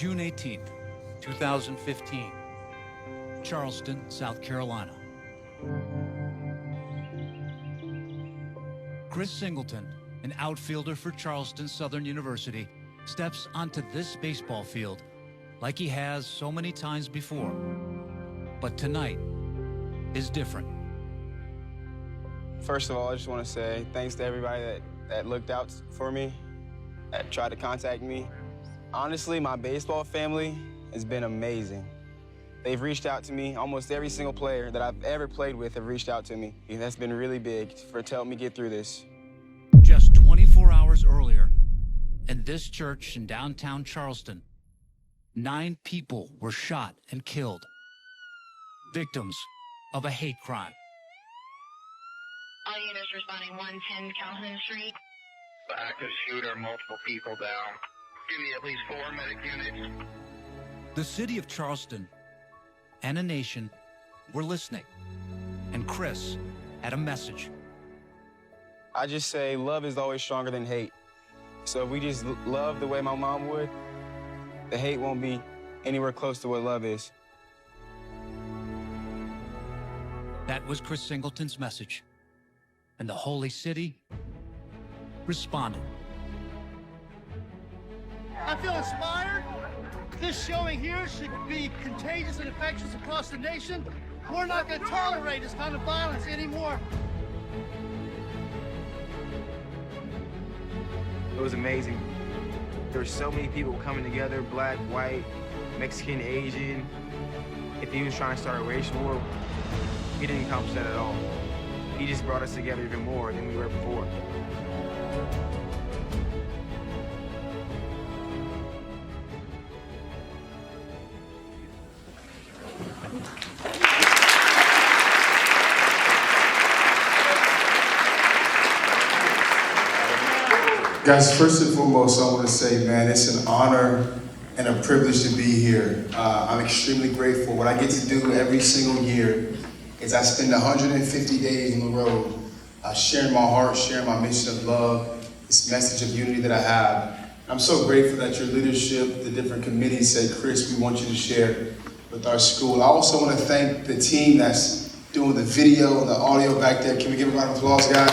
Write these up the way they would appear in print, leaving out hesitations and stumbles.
June 18th, 2015, Charleston, South Carolina. Chris Singleton, an outfielder for Charleston Southern University, steps onto this baseball field like he has so many times before. But tonight is different. First of all, I just want to say thanks to everybody that looked out for me, that tried to contact me. Honestly, my baseball family has been amazing. They've reached out to me. Almost every single player that I've ever played with have reached out to me. And that's been really big to help me get through this. Just 24 hours earlier, in this church in downtown Charleston, 9 people were shot and killed, victims of a hate crime. All units responding 110 Calhoun Street. Active shooter, multiple people down. Give me at least 4 medic units. The city of Charleston and a nation were listening, and Chris had a message. I just say love is always stronger than hate. So if we just love the way my mom would, the hate won't be anywhere close to what love is. That was Chris Singleton's message, and the Holy City responded. I feel inspired. This showing here should be contagious and infectious across the nation. We're not going to tolerate this kind of violence anymore. It was amazing. There were so many people coming together, black, white, Mexican, Asian. If he was trying to start a racial war, he didn't accomplish that at all. He just brought us together even more than we were before. Guys, first and foremost, I want to say, man, it's an honor and a privilege to be here. I'm extremely grateful. What I get to do every single year is I spend 150 days on the road, sharing my heart, sharing my mission of love, this message of unity that I have. I'm so grateful that your leadership, the different committees said, Chris, we want you to share with our school. I also want to thank the team that's doing the video and the audio back there. Can we give a round of applause, guys?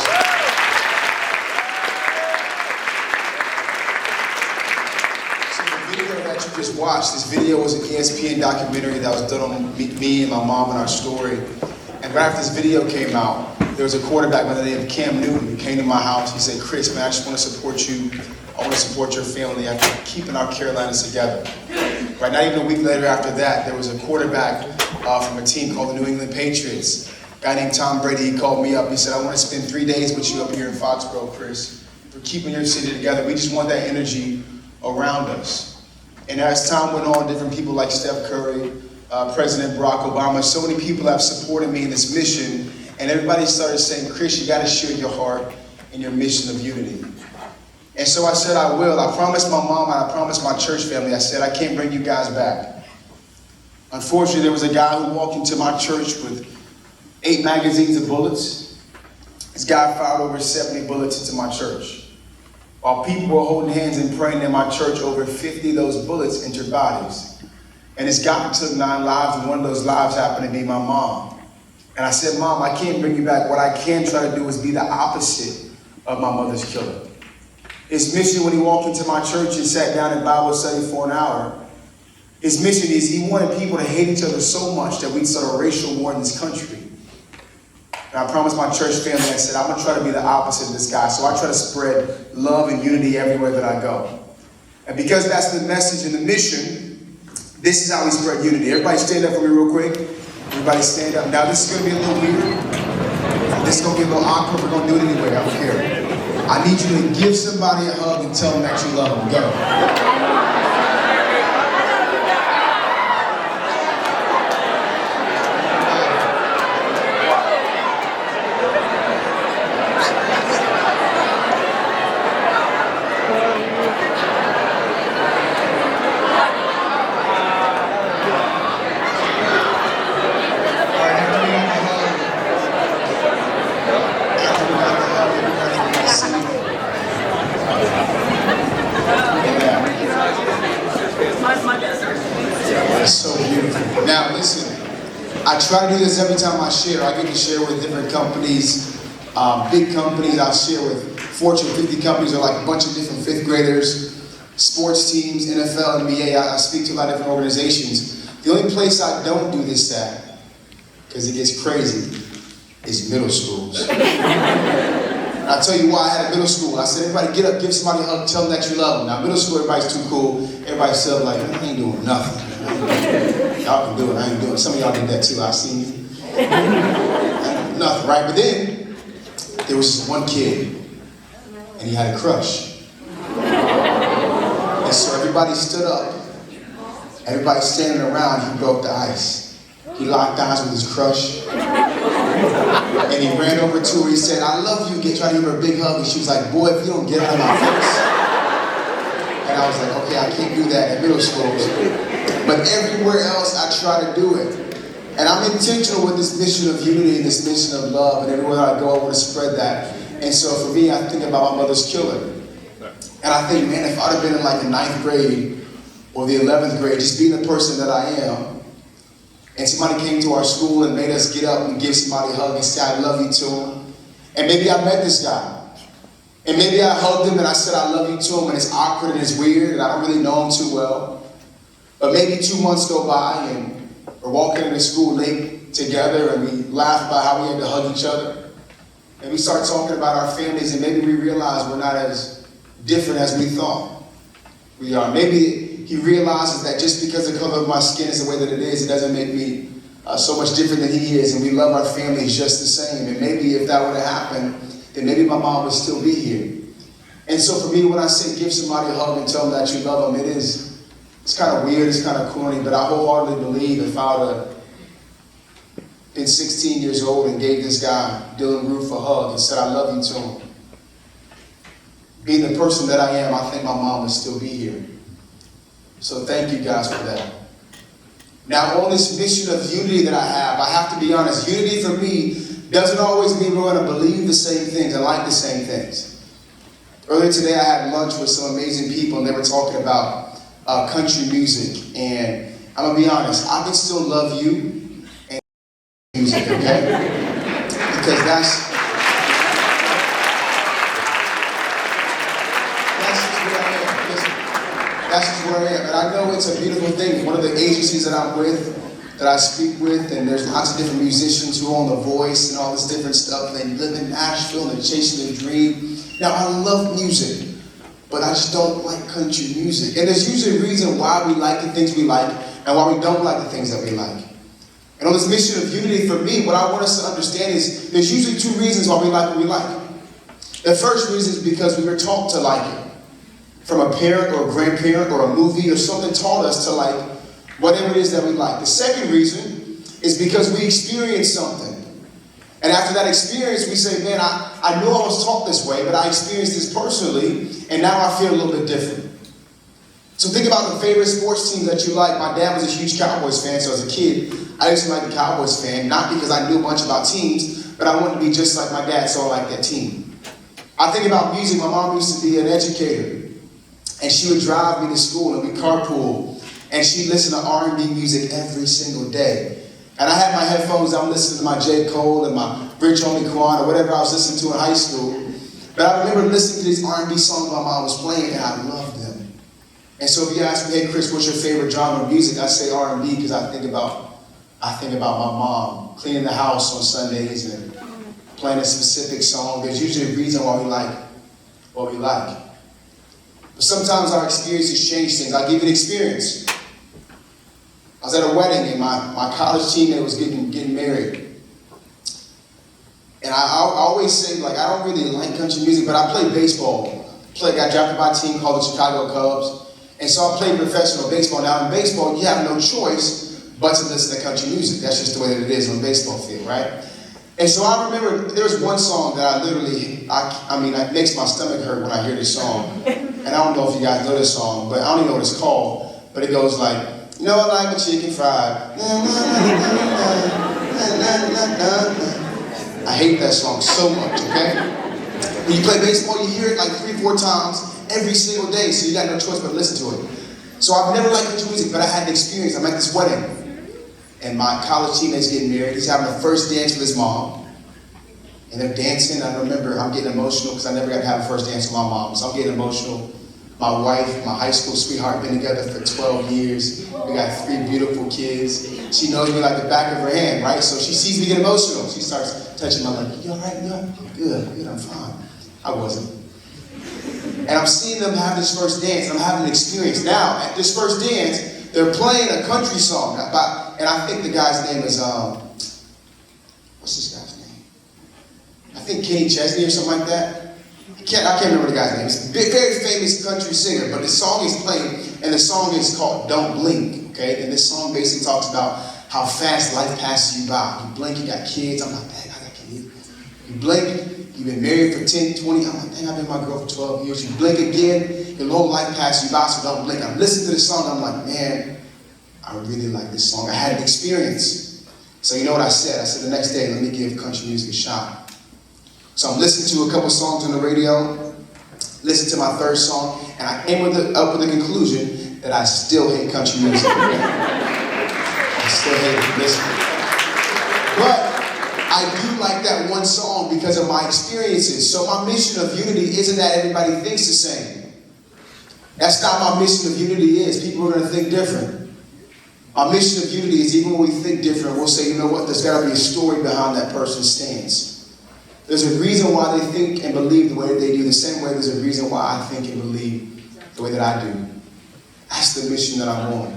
Just watched. This video was an ESPN documentary that was done on me and my mom and our story. And right after this video came out, there was a quarterback by the name of Cam Newton who came to my house. He said, Chris, man, I just want to support you. I want to support your family after keeping our Carolinas together. Right, not even a week later after that, there was a quarterback from a team called the New England Patriots. A guy named Tom Brady, he called me up. He said, I want to spend 3 days with you up here in Foxborough, Chris. For keeping your city together. We just want that energy around us. And as time went on, different people like Steph Curry, President Barack Obama, so many people have supported me in this mission. And everybody started saying, Chris, you got to share your heart and your mission of unity. And so I said, I will. I promised my mom and I promised my church family. I said, I can't bring you guys back. Unfortunately, there was a guy who walked into my church with 8 magazines of bullets. This guy fired over 70 bullets into my church. While people were holding hands and praying in my church, over 50 of those bullets entered bodies. And this guy took 9 lives, and one of those lives happened to be my mom. And I said, Mom, I can't bring you back. What I can try to do is be the opposite of my mother's killer. His mission when he walked into my church and sat down in Bible study for an hour, his mission is he wanted people to hate each other so much that we'd start a racial war in this country. And I promised my church family, I said, I'm going to try to be the opposite of this guy. So I try to spread love and unity everywhere that I go. And because that's the message and the mission, this is how we spread unity. Everybody stand up for me real quick. Everybody stand up. Now this is going to be a little weird. This is going to be a little awkward. We're going to do it anyway. I don't care. I need you to give somebody a hug and tell them that you love them. Go. I try to do this every time I share. I get to share with different companies, big companies. I share with Fortune 50 companies or like a bunch of different fifth graders, sports teams, NFL, NBA. I speak to a lot of different organizations. The only place I don't do this at, because it gets crazy, is middle schools. I'll tell you why I had a middle school. I said, everybody get up, give somebody a hug, tell them that you love them. Now, middle school, everybody's too cool. Everybody's still like, I ain't doing nothing. Y'all can do it, I ain't doing it. Some of y'all did that too, I seen you. Nothing, right? But then, there was this one kid, and he had a crush. And so everybody stood up. Everybody standing around, he broke the ice. He locked eyes with his crush. And he ran over to her, he said, I love you, trying to give her a big hug. And she was like, boy, if you don't get out of my face. And I was like, okay, I can't do that at middle schools. But everywhere else, I try to do it. And I'm intentional with this mission of unity and this mission of love. And everywhere I go, I want to spread that. And so for me, I think about my mother's killer. And I think, man, if I'd have been in like the 9th grade or the 11th grade, just being the person that I am, and somebody came to our school and made us get up and give somebody a hug and say, I love you to him. And maybe I met this guy. And maybe I hugged him and I said, I love you to him, and it's awkward and it's weird and I don't really know him too well. But maybe 2 months go by and we're walking into school late together and we laugh about how we had to hug each other. And we start talking about our families and maybe we realize we're not as different as we thought we are. Maybe he realizes that just because the color of my skin is the way that it is, it doesn't make me so much different than he is, and we love our families just the same. And maybe if that would have happened, then maybe my mom would still be here. And so for me, when I say give somebody a hug and tell them that you love them, it's kind of weird, it's kind of corny, but I wholeheartedly believe if I would have been 16 years old and gave this guy, Dylan Roof, a hug and said I love you to him, being the person that I am, I think my mom would still be here. So thank you guys for that. Now on this mission of unity that I have to be honest, unity for me doesn't always mean we're going to believe the same things and like the same things. Earlier today I had lunch with some amazing people and they were talking about country music, and I'm going to be honest, I can still love you and music, okay? Because that's just where I am. And I know it's a beautiful thing. One of the agencies that I'm with, that I speak with, and there's lots of different musicians who own The Voice and all this different stuff, and they live in Nashville and they're chasing their dream. Now, I love music, but I just don't like country music. And there's usually a reason why we like the things we like and why we don't like the things that we like. And on this mission of unity for me, what I want us to understand is there's usually 2 reasons why we like what we like. The first reason is because we were taught to like it. From a parent or a grandparent or a movie or something taught us to like whatever it is that we like. The second reason is because we experienced something. And after that experience, we say, man, I knew I was taught this way, but I experienced this personally, and now I feel a little bit different. So think about the favorite sports team that you like. My dad was a huge Cowboys fan, so as a kid, I used to like the Cowboys fan, not because I knew a bunch about teams, but I wanted to be just like my dad, so I liked that team. I think about music. My mom used to be an educator. And she would drive me to school and we carpool. And she'd listen to R&B music every single day. And I had my headphones, I'm listening to my J. Cole and my Rich Homie Quan or whatever I was listening to in high school. But I remember listening to these R&B songs my mom was playing and I loved them. And so if you ask me, hey Chris, what's your favorite genre of music? I say R&B because I think about my mom cleaning the house on Sundays and playing a specific song. There's usually a reason why we like what we like. But sometimes our experiences change things. I'll give you an experience. I was at a wedding and my college teammate was getting married. And I always say, like, I don't really like country music, but I played baseball. Got drafted by a team called the Chicago Cubs. And so I played professional baseball. Now in baseball, you have no choice but to listen to country music. That's just the way that it is on the baseball field, right? And so I remember there was one song that I literally, it makes my stomach hurt when I hear this song. And I don't know if you guys know this song, but I don't even know what it's called. But it goes like, you know, I like my chicken fried. I hate that song so much, okay? When you play baseball, you hear it like 3-4 times every single day, so you got no choice but to listen to it. So I've never liked country music, but I had an experience. I'm at this wedding. and my college teammate's getting married. He's having the first dance with his mom. And they're dancing. I remember I'm getting emotional because I never got to have a first dance with my mom. So I'm getting emotional. My wife, my high school sweetheart, been together for 12 years. We got 3 beautiful kids. She knows me like the back of her hand, right? So she sees me get emotional. She starts touching my leg. You all right? You all right? I'm good, I'm fine. I wasn't. And I'm seeing them have this first dance. I'm having an experience. Now, at this first dance, they're playing a country song. And I think the guy's name is, what's this guy's name? I think Kenny Chesney or something like that. I can't remember the guy's name. He's a very famous country singer, but the song he's playing, and the song is called Don't Blink, okay? And this song basically talks about how fast life passes you by. You blink, you got kids. I'm like, dang, I got kids. You blink, you've been married for 10, 20. I'm like, dang, I've been with my girl for 12 years. You blink again, your whole life passes you by, so don't blink. I'm listening to the song, I'm like, man, I really like this song. I had an experience. So you know what I said? I said the next day, let me give country music a shot. So I'm listening to a couple songs on the radio, listen to my third song, and I came up with the conclusion that I still hate country music. I still hate it. Listen. But I do like that one song because of my experiences. So my mission of unity isn't that everybody thinks the same. That's not my mission of unity is. People are going to think different. My mission of unity is even when we think different, we'll say, you know what, there's got to be a story behind that person's stance. There's a reason why they think and believe the way that they do, the same way there's a reason why I think and believe the way that I do. That's the mission that I'm on.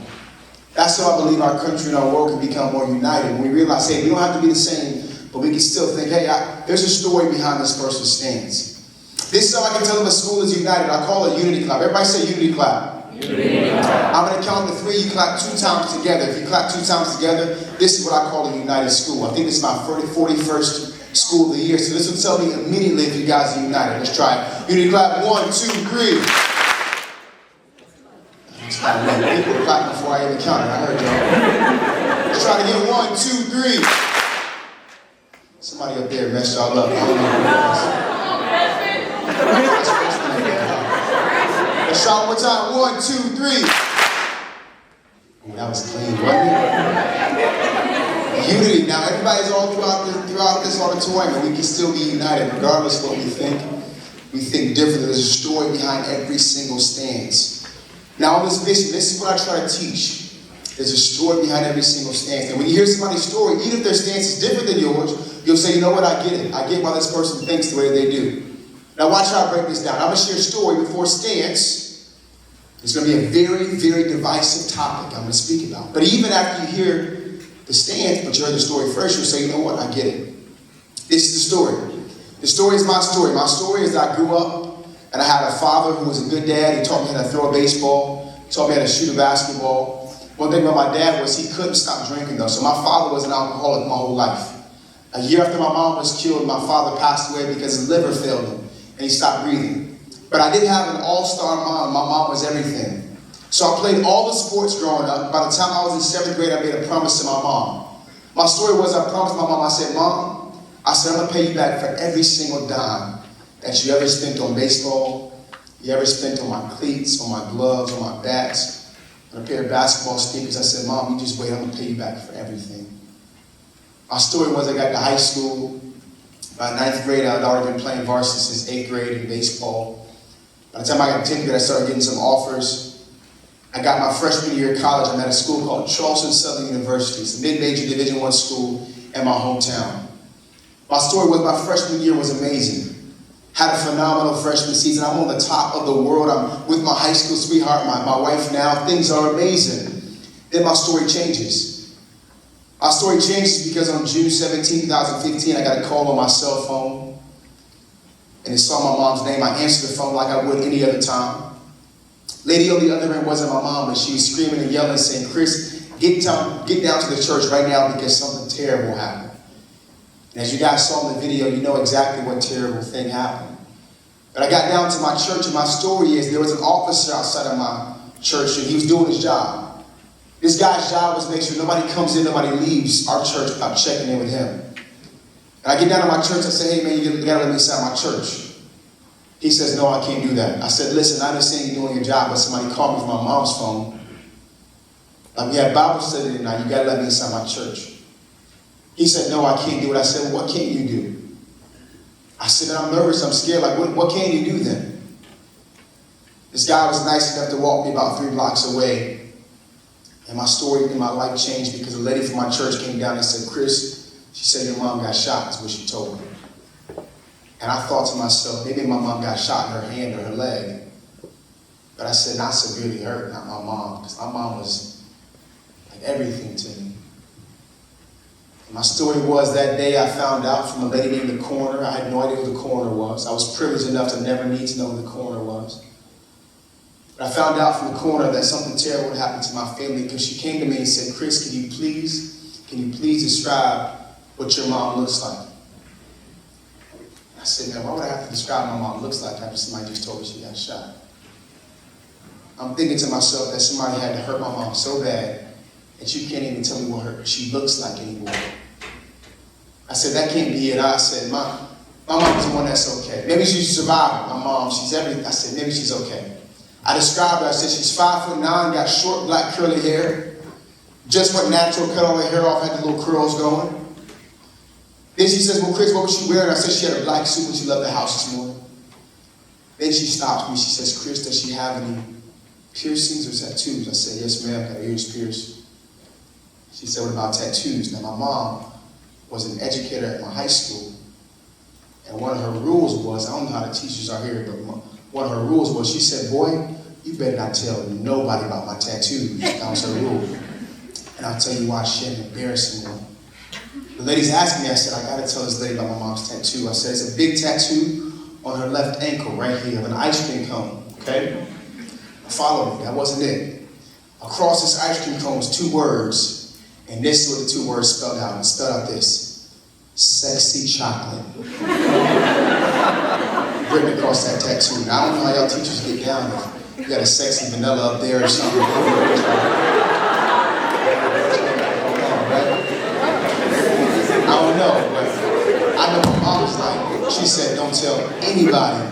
That's how I believe our country and our world can become more united. When we realize, hey, we don't have to be the same, but we can still think, hey, there's a story behind this person's stance. This is how I can tell them a school is united. I call it unity clap. Everybody say unity clap. Unity clap. I'm going to count to 3. You clap 2 times together. If you clap 2 times together, this is what I call a united school. I think this is my 41st school of the year. So this will tell me immediately if you guys are united. Let's try it. Unity clap. 1, 2, 3. People were clapping before I even counted. I heard y'all. Let's try to get 1, 2, 3. Somebody up there messed y'all up. I don't know who it was. Let's try one more time. 1, 2, 3. Ooh, that was clean, wasn't it? Unity. Now everybody's all throughout this auditorium, and we can still be united regardless of what we think. We think differently. There's a story behind every single stance. Now on this mission, this is what I try to teach. There's a story behind every single stance. And when you hear somebody's story, even if their stance is different than yours, you'll say, you know what, I get it. I get why this person thinks the way they do. Now watch how I break this down. I'm going to share a story before stance. It's going to be a very, very divisive topic I'm going to speak about. But even after you hear the stance, but you heard the story first, you'll say, you know what, I get it. This is the story. The story is my story. My story is that I grew up and I had a father who was a good dad. He taught me how to throw a baseball. He taught me how to shoot a basketball. One thing about my dad was he couldn't stop drinking though. So my father was an alcoholic my whole life. A year after my mom was killed, my father passed away because his liver failed him and he stopped breathing. But I did have an all-star mom. My mom was everything. So I played all the sports growing up. By the time I was in 7th grade, I made a promise to my mom. My story was I promised my mom, I said, Mom, I'm going to pay you back for every single dime that you ever spent on baseball, you ever spent on my cleats, on my gloves, on my bats, on a pair of basketball sneakers. I said, Mom, you just wait, I'm going to pay you back for everything. My story was I got to high school. By 9th grade, I had already been playing varsity since 8th grade in baseball. By the time I got to 10th grade, I started getting some offers. I got my freshman year of college. I'm at a school called Charleston Southern University. It's a mid-major Division I school in my hometown. My story was my freshman year was amazing. Had a phenomenal freshman season. I'm on the top of the world. I'm with my high school sweetheart, my wife now. Things are amazing. Then my story changes. My story changes because on June 17, 2015, I got a call on my cell phone. And it saw my mom's name. I answered the phone like I would any other time. Lady on the other end wasn't my mom, but she was screaming and yelling, saying, Chris, get down to the church right now because something terrible happened. And as you guys saw in the video, you know exactly what terrible thing happened. But I got down to my church, and my story is there was an officer outside of my church, and he was doing his job. This guy's job was to make sure nobody comes in, nobody leaves our church without checking in with him. And I get down to my church, I say, hey man, you gotta let me inside my church. He says, no, I can't do that. I said, listen, I understand you're doing your job, but somebody called me from my mom's phone. Like, we had Bible study tonight. You got to let me inside my church. He said, no, I can't do it. I said, well, what can't you do? I said, I'm nervous. I'm scared. Like, what can you do then? This guy was nice enough to walk me about 3 blocks away. And my story in my life changed because a lady from my church came down and said, Chris, she said, your mom got shot, is what she told me. And I thought to myself, maybe my mom got shot in her hand or her leg. But I said, not severely hurt, not my mom, because my mom was like everything to me. And my story was that day I found out from a lady named the coroner. I had no idea who the coroner was. I was privileged enough to never need to know who the coroner was. But I found out from the coroner that something terrible had happened to my family because she came to me and said, Chris, can you please describe what your mom looks like? I said, man, why would I have to describe what my mom looks like after somebody just told me she got shot? I'm thinking to myself that somebody had to hurt my mom so bad that you can't even tell me what she looks like anymore. I said, that can't be it. I said, my mom is the one that's okay. Maybe she's surviving. My mom, she's everything. I said, maybe she's okay. I described her. I said, she's 5'9", got short, black, curly hair. Just went natural, cut all her hair off, had the little curls going. Then she says, well, Chris, what was she wearing? I said, she had a black suit when she left the house this morning. Then she stops me. She says, Chris, does she have any piercings or tattoos? I said, yes, ma'am, got her ears pierced. She said, what about tattoos? Now, my mom was an educator at my high school. And one of her rules was, I don't know how the teachers are here, but one of her rules was, she said, boy, you better not tell nobody about my tattoos. That was her rule. And I'll tell you why, she had an embarrassing one. The lady's asking me, I said, I gotta tell this lady about my mom's tattoo. I said, it's a big tattoo on her left ankle right here of an ice cream cone, okay? Follow me, that wasn't it. Across this ice cream cone was 2 words, and this is what the 2 words spelled out. It spelled out this: sexy chocolate. Written across that tattoo. Now, I don't know how y'all teachers get down there. You got a sexy vanilla up there or something. I don't know, but I know my mom was like, she said, don't tell anybody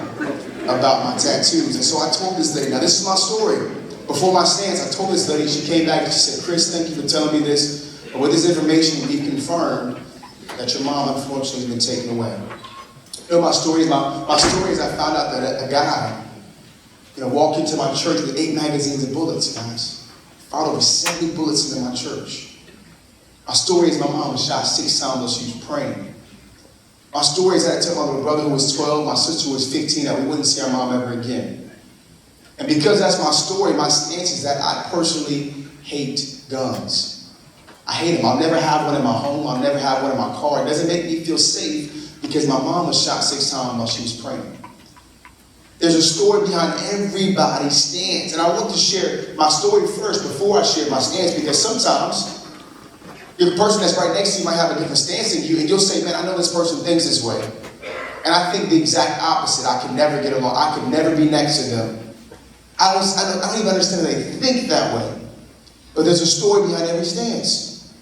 about my tattoos. And so I told this lady, now this is my story. Before my stance, I told this lady, she came back and she said, Chris, thank you for telling me this. But with this information, we've confirmed that your mom, unfortunately, has been taken away. You know, my story is I found out that a guy, walked into my church with 8 magazines of bullets, guys. Found over 70 bullets into my church. My story is my mom was shot 6 times while she was praying. My story is that I tell my little brother who was 12, my sister who was 15, that we wouldn't see our mom ever again. And because that's my story, my stance is that I personally hate guns. I hate them. I'll never have one in my home. I'll never have one in my car. It doesn't make me feel safe because my mom was shot 6 times while she was praying. There's a story behind everybody's stance. And I want to share my story first before I share my stance, because sometimes the person that's right next to you might have a different stance than you, and you'll say, man, I know this person thinks this way. And I think the exact opposite. I could never get along. I could never be next to them. I don't even understand that they think that way. But there's a story behind every stance.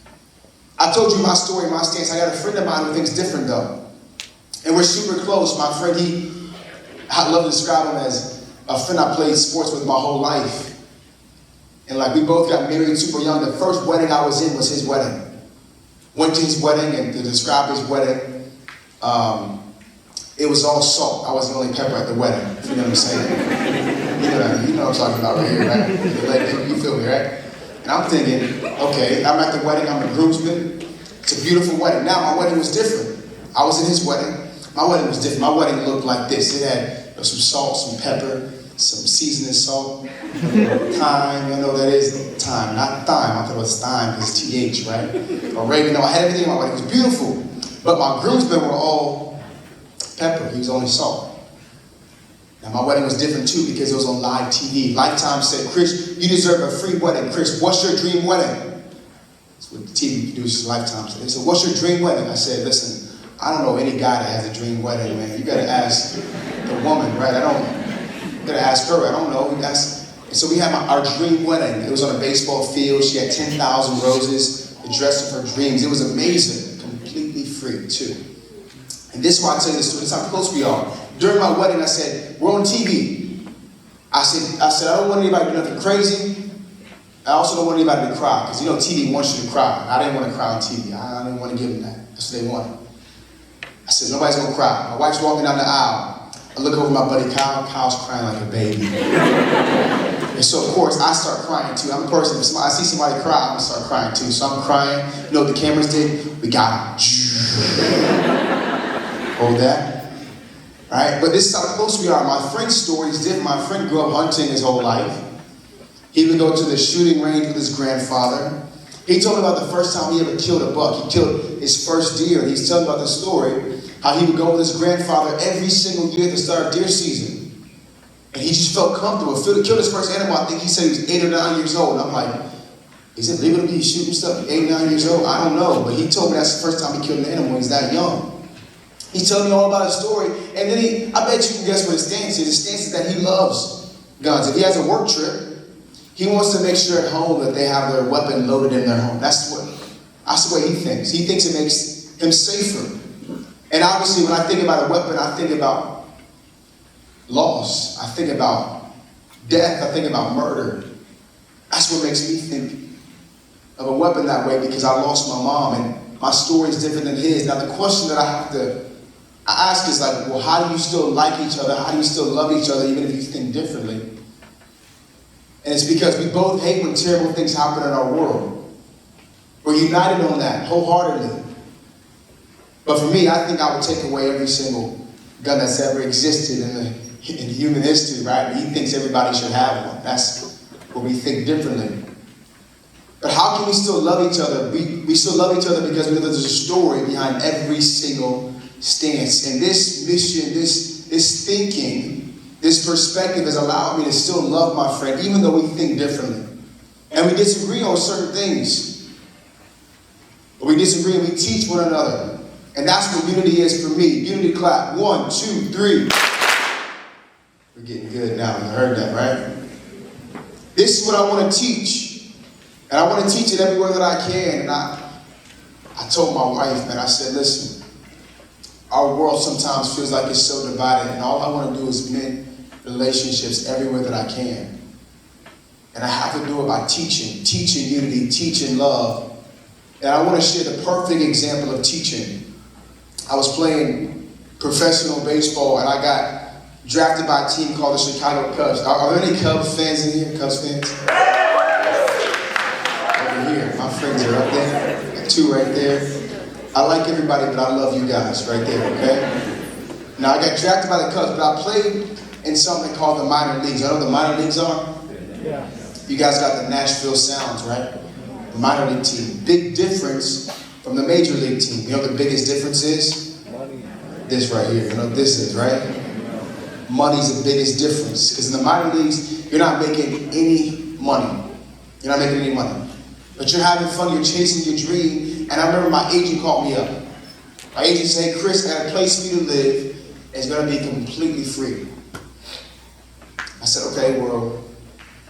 I told you my story, my stance. I got a friend of mine who thinks different, though. And we're super close. My friend, I love to describe him as a friend I played sports with my whole life. And we both got married super young. The first wedding I was in was his wedding. Went to his wedding, and to describe his wedding, it was all salt. I was the only pepper at the wedding, if you know what I'm saying. You know what I'm talking about right here, right? You feel me, right? And I'm thinking, okay, I'm at the wedding, I'm a groomsman. It's a beautiful wedding. Now, my wedding was different. I was in his wedding. My wedding was different. My wedding looked like this. It had some salt, some pepper, some seasoning salt, thyme. You know what that is? Thyme, not thyme. I thought it was thyme because TH, right? Oregano. I had everything in my wedding. It was beautiful. But my groomsmen were all pepper. He was only salt. Now, my wedding was different, too, because it was on live TV. Lifetime said, Chris, you deserve a free wedding. Chris, what's your dream wedding? That's what the TV producers Lifetime said. They said, what's your dream wedding? I said, listen, I don't know any guy that has a dream wedding, man. You got to ask the woman, right? You got to ask her. I don't know. And so we had our dream wedding. It was on a baseball field. She had 10,000 roses, the dress of her dreams. It was amazing, completely free, too. And this is why I tell you this story. This is how close we are. During my wedding, I said, we're on TV. I said, I don't want anybody to do nothing crazy. I also don't want anybody to cry, because you know TV wants you to cry. I didn't want to cry on TV. I didn't want to give them that. That's what they wanted. I said, nobody's going to cry. My wife's walking down the aisle. I look over my buddy Kyle. Kyle's crying like a baby. And so, of course, I start crying too. I'm a person, if I see somebody cry, I'm going to start crying too. So I'm crying. You know what the cameras did? We got him. Hold that. All right? But this is how close we are. My friend's story is different. My friend grew up hunting his whole life. He would go to the shooting range with his grandfather. He told me about the first time he ever killed a buck. He killed his first deer. He's telling about the story, how he would go with his grandfather every single year at the start of deer season. And he just felt comfortable. Killed his first animal, I think he said he was 8 or 9 years old. And I'm like, is it legal to be shooting stuff at 8 or 9 years old? I don't know. But he told me that's the first time he killed an animal. He's that young. He's telling me all about his story. And then I bet you can guess what his stance is. His stance is that he loves guns. If he has a work trip, he wants to make sure at home that they have their weapon loaded in their home. That's the way he thinks. He thinks it makes him safer. And obviously, when I think about a weapon, I think about loss. I think about death. I think about murder. That's what makes me think of a weapon that way, because I lost my mom, and my story is different than his. Now, the question that I ask is like, well, how do you still like each other? How do you still love each other, even if you think differently? And it's because we both hate when terrible things happen in our world. We're united on that wholeheartedly. But for me, I think I would take away every single gun that's ever existed in human history, right? He thinks everybody should have one. That's what we think differently. But how can we still love each other? We still love each other because we know there's a story behind every single stance. And this mission, this thinking, this perspective has allowed me to still love my friend, even though we think differently. And we disagree on certain things. But we disagree and we teach one another. And that's what unity is for me. Unity clap. 1, 2, 3. We're getting good now. You heard that, right? This is what I want to teach. And I want to teach it everywhere that I can. And I told my wife, man, I said, listen, our world sometimes feels like it's so divided, and all I want to do is mend relationships everywhere that I can. And I have to do it by teaching unity, teaching love. And I want to share the perfect example of teaching. I was playing professional baseball, and I got drafted by a team called the Chicago Cubs. Are there any Cubs fans in here? Cubs fans? Over here. My friends are up there. 2 right there. I like everybody, but I love you guys right there, okay? Now, I got drafted by the Cubs, but I played in something called the minor leagues. You know what the minor leagues are? Yeah. You guys got the Nashville Sounds, right? The minor league team. Big difference from the major league team. You know what the biggest difference is? This right here. You know what this is, right? Money's the biggest difference. Because in the minor leagues, you're not making any money. You're not making any money. But you're having fun, you're chasing your dream. And I remember my agent called me up. My agent said, hey, Chris, I got a place for you to live. It's going to be completely free. I said, okay, well,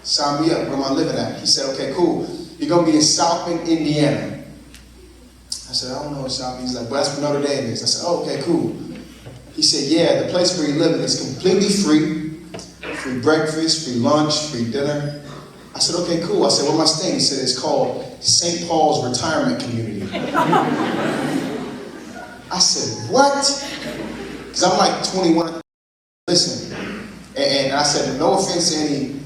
sign me up. Where am I living at? He said, okay, cool. You're going to be in South Bend, Indiana. I said, I don't know what South Bend is. He's like, well, that's where Notre Dame is. I said, oh, okay, cool. He said, yeah, the place where you're living is completely free. Free breakfast, free lunch, free dinner. I said, okay, cool. I said, where am I staying? He said, it's called St. Paul's Retirement Community. I said, what? Because I'm like 21. Listen. And I said, no offense to any,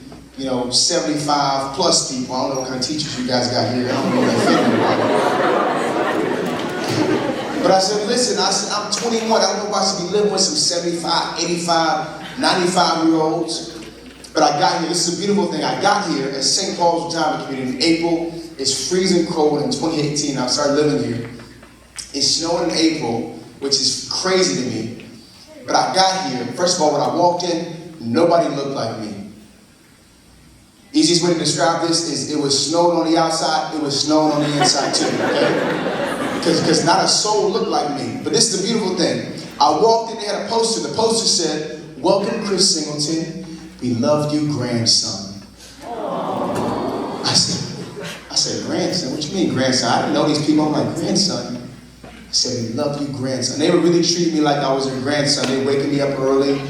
75 plus people. I don't know what kind of teachers you guys got here. I don't know if anybody. But I said, listen, I'm 21. I don't know if I should be living with some 75, 85, 95-year-olds. But I got here. This is a beautiful thing. I got here at St. Paul's Retirement Community in April. It's freezing cold in 2018. I started living here. It's snowing in April, which is crazy to me. But I got here. First of all, when I walked in, nobody looked like me. Easiest way to describe this is it was snowing on the outside, it was snowing on the inside too, okay? Because not a soul looked like me. But this is the beautiful thing. I walked in, they had a poster. The poster said, welcome, Chris Singleton. We loved you, grandson. I said, grandson? What you mean, grandson? I didn't know these people. I'm like, grandson? I said, we love you, grandson. They were really treating me like I was their grandson. They were waking me up early,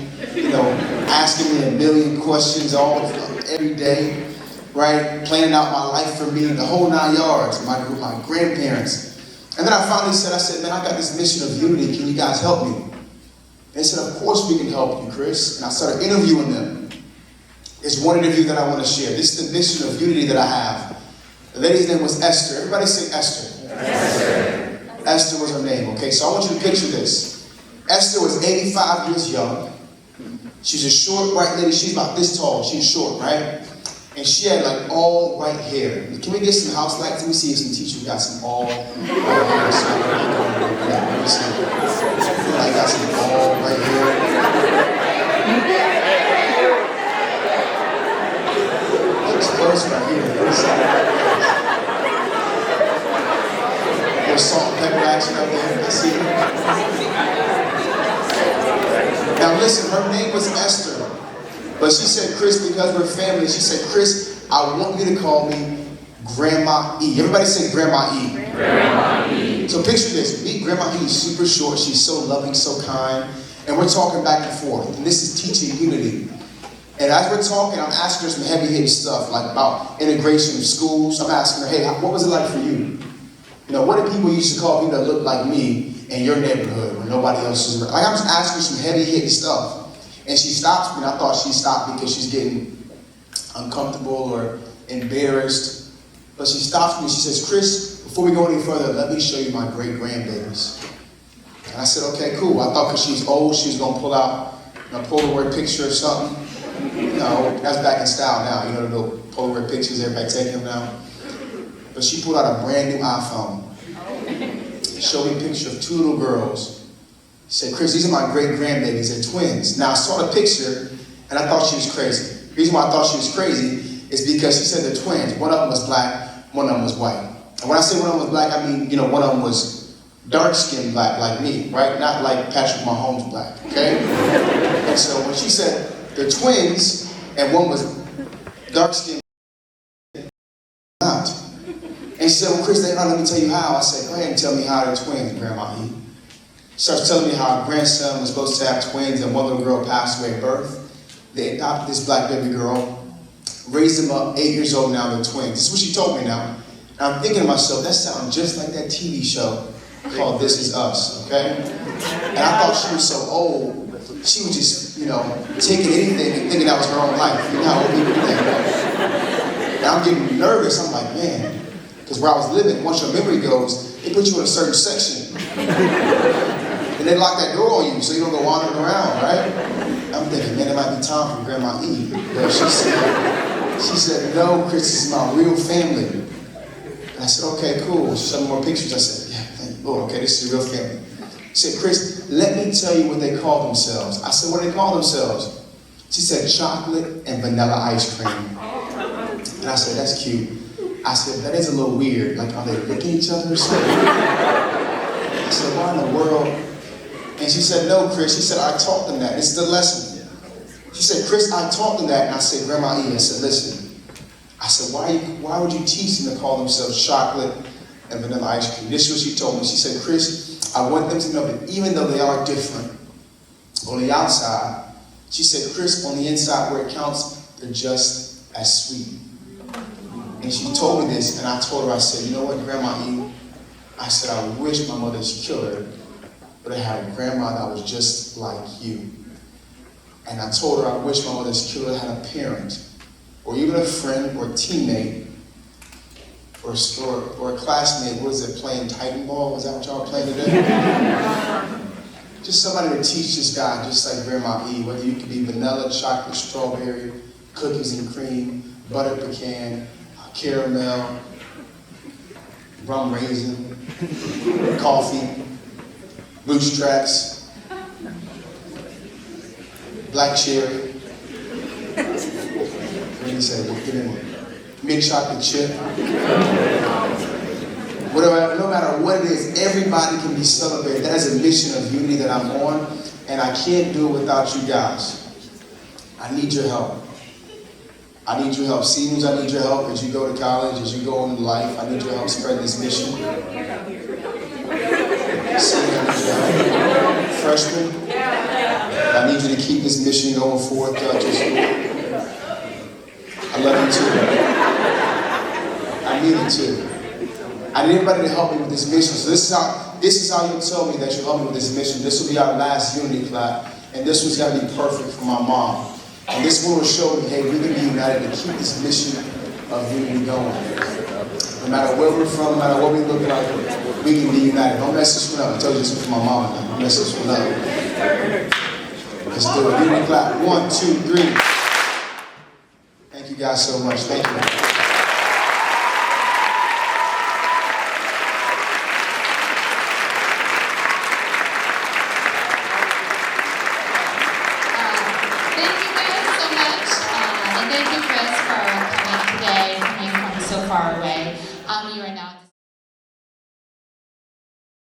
asking me a million questions every day. right? Planning out my life for me, the whole 9 yards, my grandparents. And then I finally said, man, I got this mission of unity. Can you guys help me? And they said, of course we can help you, Chris. And I started interviewing them. There's one interview that I want to share. This is the mission of unity that I have. The lady's name was Esther. Everybody say Esther. Esther. Esther was her name, okay? So I want you to picture this. Esther was 85 years young. She's a short, white lady. She's about this tall. She's short, right? And she had like all white hair. Can we get some house lights? Let me see if some teachers got some all white hair. Let me see. I got some all white hair. Close right here. There's salt and pepper action up there. I see it. Now listen, her name was Esther. But she said, Chris, because we're family, she said, Chris, I want you to call me Grandma E. Everybody say Grandma E. Grandma E. So picture this. Meet Grandma E. She's super short. She's so loving, so kind. And we're talking back and forth. And this is teaching unity. And as we're talking, I'm asking her some heavy-hitting stuff, like about integration of schools. I'm asking her, hey, what was it like for you? You know, what did people used to call people that look like me in your neighborhood when nobody else was around? Like, I'm just asking her some heavy-hitting stuff. And she stops me, and I thought she stopped because she's getting uncomfortable or embarrassed. But she stops me, and she says, Chris, before we go any further, let me show you my great-grandbabies. And I said, okay, cool. I thought because she's old, she was going to pull out a Polaroid picture or something. No, that's back in style now. You know the little Polaroid pictures, everybody taking them now. But she pulled out a brand new iPhone. Showed me a picture of 2 little girls. She said, Chris, these are my great-grandbabies. They're twins. Now, I saw the picture, and I thought she was crazy. The reason why I thought she was crazy is because she said they're twins. One of them was black, one of them was white. And when I say one of them was black, I mean, you know, one of them was dark-skinned black like me, right? Not like Patrick Mahomes black, okay? And so when she said they're twins, and one was dark-skinned, not. And she said, well, Chris, let me tell you how. I said, go ahead and tell me how they're twins, Grandma E. She starts telling me how her grandson was supposed to have twins, and one little girl passed away at birth. They adopted this black baby girl, raised them up, 8 years old now, they're twins. This is what she told me now. And I'm thinking to myself, that sounds just like that TV show called This Is Us, okay? And I thought she was so old, she was just, you know, taking anything and thinking that was her own life. You know how old people think, right? And I'm getting nervous. I'm like, man, because where I was living, once your memory goes, they put you in a certain section. And they lock that door on you so you don't go wandering around, right? I'm thinking, man, it might be time for Grandma E. But she said, no, Chris, this is my real family. And I said, okay, cool. She showed me more pictures. I said, yeah, thank you, Lord, okay, this is a real family. She said, Chris, let me tell you what they call themselves. I said, what do they call themselves? She said, chocolate and vanilla ice cream. And I said, that's cute. I said, that is a little weird. Like, are they licking each other or something? I said, why in the world? And she said, no, Chris. She said, I taught them that. This is the lesson. She said, Chris, I taught them that. And I said, Grandma E, I said, listen. I said, why would you teach them to call themselves chocolate and vanilla ice cream? This is what she told me. She said, Chris, I want them to know that even though they are different on the outside, she said, Chris, on the inside where it counts, they're just as sweet. And she told me this, and I told her, I said, you know what, Grandma E? I said, I wish my mother's killer would have had a grandma that was just like you. And I told her, I wish my mother's killer had a parent, or even a friend or teammate, or a classmate, what is it, playing Titan ball? Is that what y'all are playing today? Just somebody to teach this guy, just like Grandma E, whether you could be vanilla, chocolate, strawberry, cookies and cream, butter pecan, caramel, rum raisin, coffee, Boost Tracks, black cherry. What do you say? Get in there. Mint chocolate chip. Whatever, no matter what it is, everybody can be celebrated. That is a mission of unity that I'm on, and I can't do it without you guys. I need your help. I need your help. Seniors, I need your help as you go to college, as you go on in life. I need your help spread this mission. Senior, I need your help. Freshmen, I need you to keep this mission going forward throughout your school. I love you too. needed to. I need everybody to help me with this mission. So this is how you'll tell me that you'll help me with this mission. This will be our last unity clap, and this one's gotta be perfect for my mom. And this one will show me, hey, we can be united to keep this mission of unity going. No matter where we're from, no matter what we look like, we can be united. Don't mess this one up. I told you this one for my mom. Don't mess this one up. Let's do it. Unity clap. 1, 2, 3. Thank you guys so much. Thank you.